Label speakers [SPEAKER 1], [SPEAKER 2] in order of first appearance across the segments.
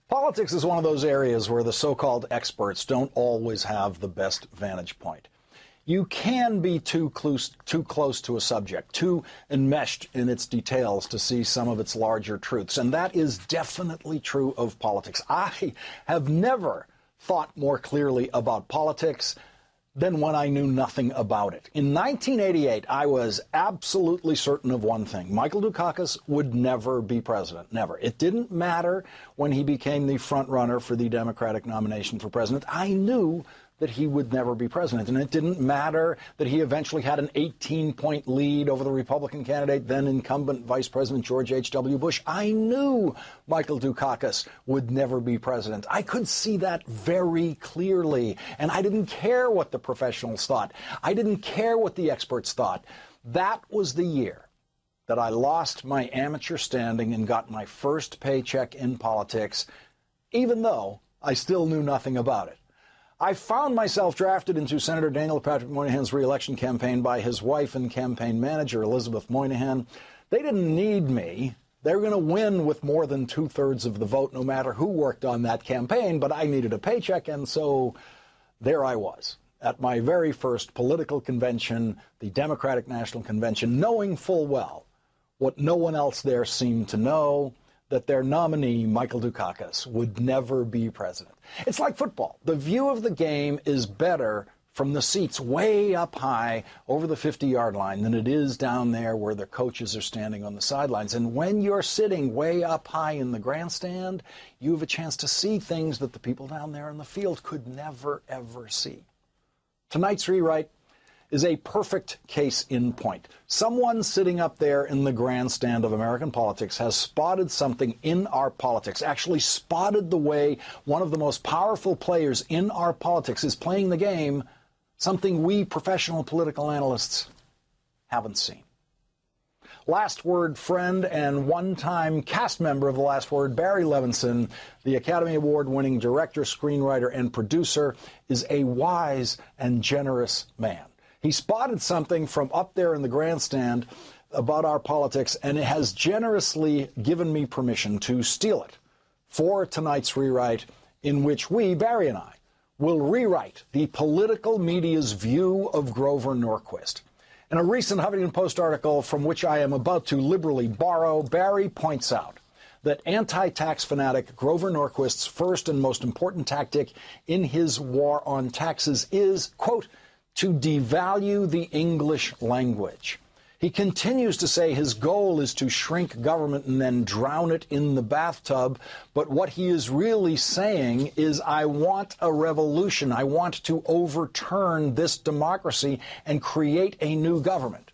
[SPEAKER 1] Politics is one of those areas where the so-called experts don't always have the best vantage point. You can be too close to a subject, too enmeshed in its details to see some of its larger truths, and that is definitely true of politics. I have never thought more clearly about politics than when I knew nothing about it. In 1988, I was absolutely certain of one thing. Michael Dukakis would never be president. Never. It didn't matter when he became the front runner for the Democratic nomination for president. I knew that he would never be president. And it didn't matter that he eventually had an 18-point lead over the Republican candidate, then incumbent Vice President George H.W. Bush. I knew Michael Dukakis would never be president. I could see that very clearly. And I didn't care what the professionals thought. I didn't care what the experts thought. That was the year that I lost my amateur standing and got my first paycheck in politics, even though I still knew nothing about it. I found myself drafted into Senator Daniel Patrick Moynihan's re-election campaign by his wife and campaign manager, Elizabeth Moynihan. They didn't need me. They were going to win with more than 2/3 of the vote, no matter who worked on that campaign, but I needed a paycheck, and so there I was at my very first political convention, the Democratic National Convention, knowing full well what no one else there seemed to know, that their nominee, Michael Dukakis, would never be president. It's like football. The view of the game is better from the seats way up high over the 50-yard line than it is down there where the coaches are standing on the sidelines. And when you're sitting way up high in the grandstand, you have a chance to see things that the people down there in the field could never, ever see. Tonight's rewrite is a perfect case in point. Someone sitting up there in the grandstand of American politics has spotted something in our politics, actually spotted the way one of the most powerful players in our politics is playing the game, something we professional political analysts haven't seen. Last Word friend and one-time cast member of The Last Word, Barry Levinson, the Academy Award-winning director, screenwriter, and producer, is a wise and generous man. He spotted something from up there in the grandstand about our politics, and it has generously given me permission to steal it for tonight's rewrite, in which we, Barry and I, will rewrite the political media's view of Grover Norquist. In a recent Huffington Post article from which I am about to liberally borrow, Barry points out that anti-tax fanatic Grover Norquist's first and most important tactic in his war on taxes is, quote, to devalue the English language. He continues to say his goal is to shrink government and then drown it in the bathtub. But what he is really saying is, I want a revolution. I want to overturn this democracy and create a new government.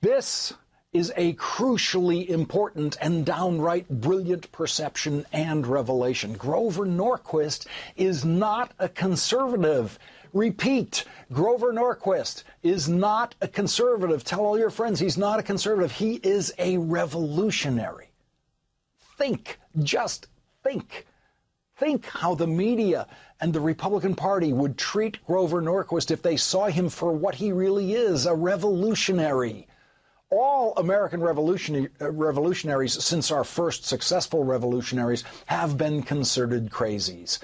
[SPEAKER 1] This is a crucially important and downright brilliant perception and revelation. Grover Norquist is not a conservative. Repeat, Grover Norquist is not a conservative. Tell all your friends he's not a conservative. He is a revolutionary. Think, just think. Think how the media and the Republican Party would treat Grover Norquist if they saw him for what he really is, a revolutionary. All American revolutionaries since our first successful revolutionaries have been considered crazies.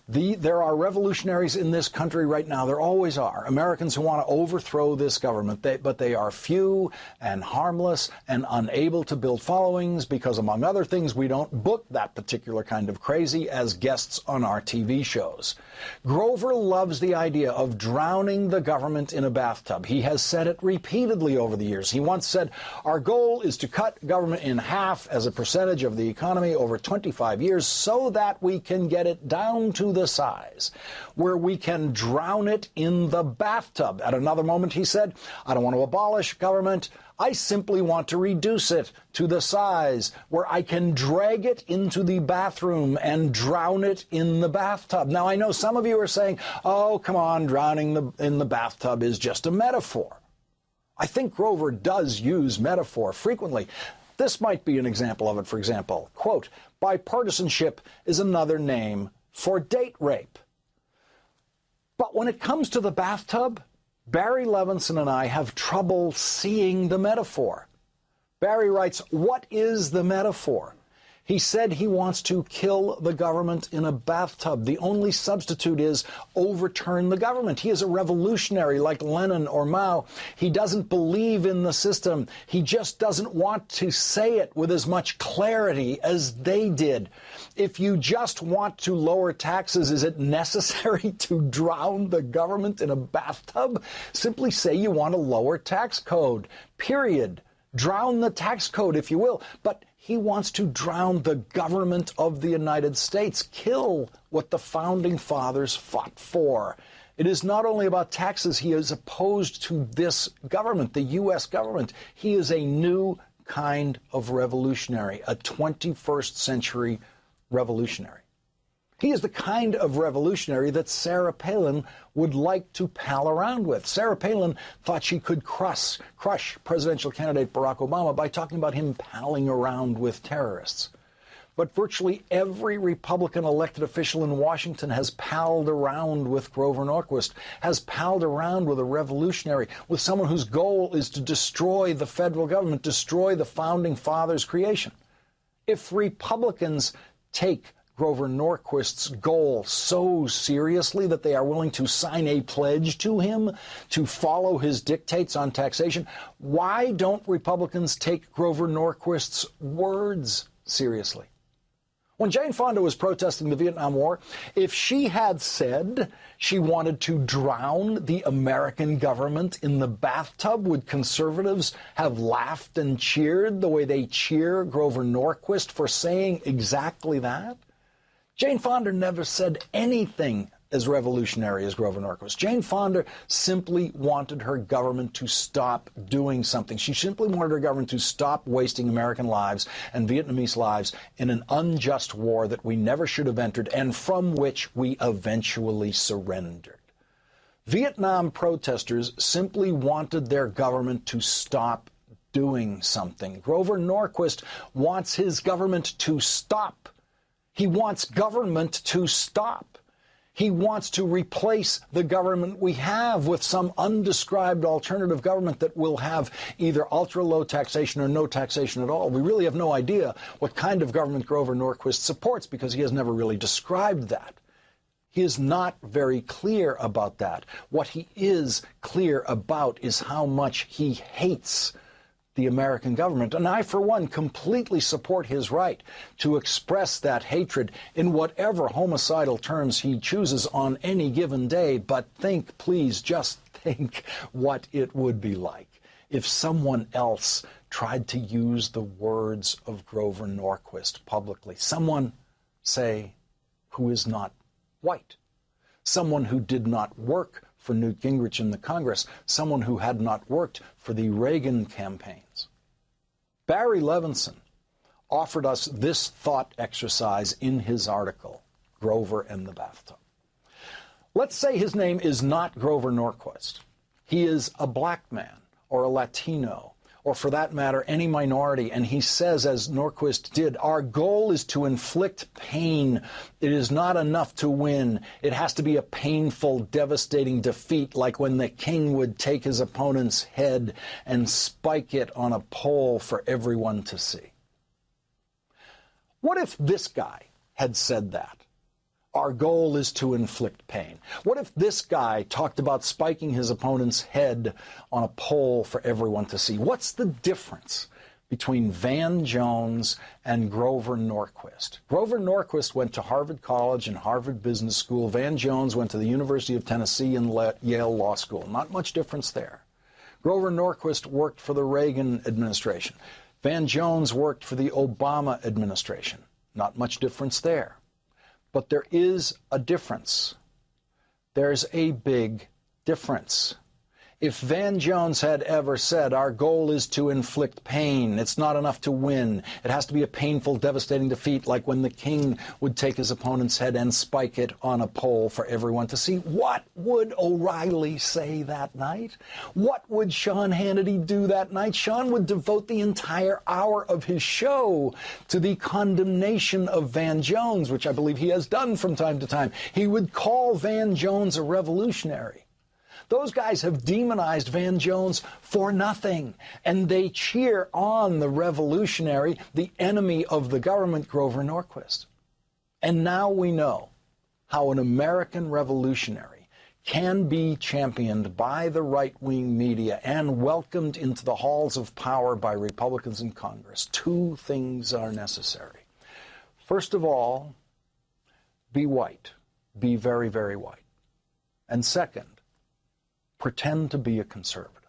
[SPEAKER 1] There are revolutionaries in this country right now. There always are. Americans who want to overthrow this government, but they are few and harmless and unable to build followings because, among other things, we don't book that particular kind of crazy as guests on our TV shows. Grover loves the idea of drowning the government in a bathtub. He has said it repeatedly over the years. He once said, our goal is to cut government in half as a percentage of the economy over 25 years so that we can get it down to the size where we can drown it in the bathtub. At another moment, he said, I don't want to abolish government. I simply want to reduce it to the size where I can drag it into the bathroom and drown it in the bathtub. Now, I know some of you are saying, oh, come on, drowning in the bathtub is just a metaphor. I think Grover does use metaphor frequently. This might be an example of it, for example. Quote, bipartisanship is another name for date rape. But when it comes to the bathtub, Barry Levinson and I have trouble seeing the metaphor. Barry writes, what is the metaphor? He said he wants to kill the government in a bathtub. The only substitute is overturn the government. He is a revolutionary like Lenin or Mao. He doesn't believe in the system. He just doesn't want to say it with as much clarity as they did. If you just want to lower taxes, is it necessary to drown the government in a bathtub? Simply say you want a lower tax code, period. Drown the tax code, if you will. But he wants to drown the government of the United States, kill what the Founding Fathers fought for. It is not only about taxes. He is opposed to this government, the U.S. government. He is a new kind of revolutionary, a 21st century revolutionary. He is the kind of revolutionary that Sarah Palin would like to pal around with. Sarah Palin thought she could crush presidential candidate Barack Obama by talking about him palling around with terrorists. But virtually every Republican elected official in Washington has palled around with Grover Norquist, has palled around with a revolutionary, with someone whose goal is to destroy the federal government, destroy the Founding Fathers' creation. If Republicans take Grover Norquist's goal so seriously that they are willing to sign a pledge to him to follow his dictates on taxation, why don't Republicans take Grover Norquist's words seriously? When Jane Fonda was protesting the Vietnam War, if she had said she wanted to drown the American government in the bathtub, would conservatives have laughed and cheered the way they cheer Grover Norquist for saying exactly that? Jane Fonda never said anything as revolutionary as Grover Norquist. Jane Fonda simply wanted her government to stop doing something. She simply wanted her government to stop wasting American lives and Vietnamese lives in an unjust war that we never should have entered and from which we eventually surrendered. Vietnam protesters simply wanted their government to stop doing something. Grover Norquist wants his government to stop. He wants government to stop. He wants to replace the government we have with some undescribed alternative government that will have either ultra-low taxation or no taxation at all. We really have no idea what kind of government Grover Norquist supports because he has never really described that. He is not very clear about that. What he is clear about is how much he hates the American government. And I, for one, completely support his right to express that hatred in whatever homicidal terms he chooses on any given day. But think, please, just think what it would be like if someone else tried to use the words of Grover Norquist publicly. Someone, say, who is not white. Someone who did not work for Newt Gingrich in the Congress, someone who had not worked for the Reagan campaigns. Barry Levinson offered us this thought exercise in his article, Grover and the Bathtub. Let's say his name is not Grover Norquist. He is a black man or a Latino, or for that matter, any minority, and he says, as Norquist did, our goal is to inflict pain. It is not enough to win. It has to be a painful, devastating defeat, like when the king would take his opponent's head and spike it on a pole for everyone to see. What if this guy had said that? Our goal is to inflict pain. What if this guy talked about spiking his opponent's head on a pole for everyone to see? What's the difference between Van Jones and Grover Norquist? Grover Norquist went to Harvard College and Harvard Business School. Van Jones went to the University of Tennessee and Yale Law School. Not much difference there. Grover Norquist worked for the Reagan administration. Van Jones worked for the Obama administration. Not much difference there. But there is a difference. There's a big difference. If Van Jones had ever said, our goal is to inflict pain, it's not enough to win, it has to be a painful, devastating defeat, like when the king would take his opponent's head and spike it on a pole for everyone to see, what would O'Reilly say that night? What would Sean Hannity do that night? Sean would devote the entire hour of his show to the condemnation of Van Jones, which I believe he has done from time to time. He would call Van Jones a revolutionary. Those guys have demonized Van Jones for nothing, and they cheer on the revolutionary, the enemy of the government, Grover Norquist. And now we know how an American revolutionary can be championed by the right-wing media and welcomed into the halls of power by Republicans in Congress. Two things are necessary. First of all, be white. Be very, very white. And second, pretend to be a conservative.